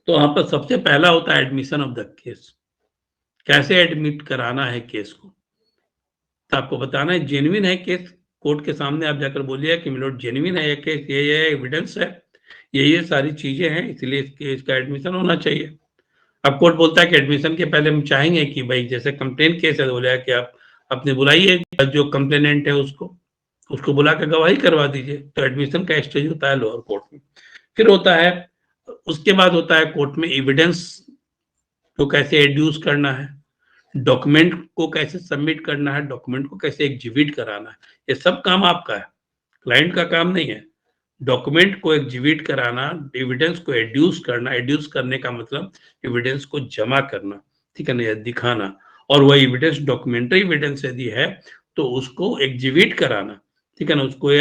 तो वहां पर सबसे पहला होता है एडमिशन ऑफ द केस। कैसे एडमिट कराना है केस को, तो आपको बताना है जेन्युइन है केस। कोर्ट के सामने आप जाकर बोलिए कि मिलोड जेन्युइन है ये केस, ये एविडेंस है, ये सारी चीजें हैं, इसलिए इस केस का एडमिशन होना चाहिए। अब कोर्ट बोलता है कि एडमिशन के पहले हम चाहेंगे कि भाई जैसे कंप्लेन केस है तो बोला कि आप अपने बुलाइए जो कंप्लेनेंट है उसको बुला के गवाही करवा दीजिए। तो एडमिशन का स्टेज होता है लोअर कोर्ट में। फिर होता है, उसके बाद होता है कोर्ट में एविडेंस को कैसे एड्यूस करना है, डॉक्यूमेंट को कैसे सबमिट करना है, डॉक्यूमेंट को कैसे एग्जीबिट कराना है, ये सब काम आपका है, क्लाइंट का काम नहीं है। डॉक्यूमेंट को एग्जीबिट कराना, एविडेंस को एड्यूस करना, एड्यूस करने का मतलब एविडेंस को जमा करना, ठीक है ना, या दिखाना, और वह एविडेंस डॉक्यूमेंट्री एविडेंस यदि है तो उसको एग्जीबिट कराना। ठीक है ना, उसको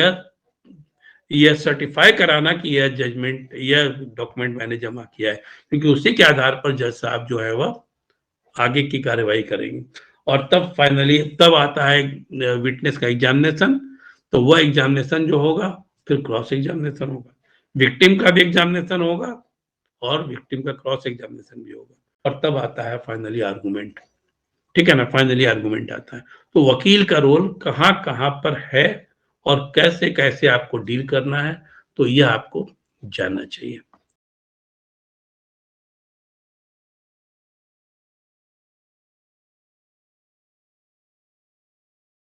यह सर्टिफाई कराना कि यह जजमेंट, यह डॉक्यूमेंट मैंने जमा किया है, क्योंकि उसी के आधार पर जज साहब जो है वह आगे की कार्यवाही करेंगे। और तब फाइनली तब आता है विटनेस का एग्जामिनेशन। तो वह एग्जामिनेशन जो होगा, फिर क्रॉस एग्जामिनेशन होगा, विक्टिम का भी एग्जामिनेशन होगा और विक्टिम का क्रॉस एग्जामिनेशन भी होगा, और तब आता है फाइनली आर्गुमेंट। ठीक है ना, फाइनली आर्गुमेंट आता है। तो वकील का रोल कहाँ कहाँ पर है और कैसे कैसे आपको डील करना है, तो यह आपको जानना चाहिए।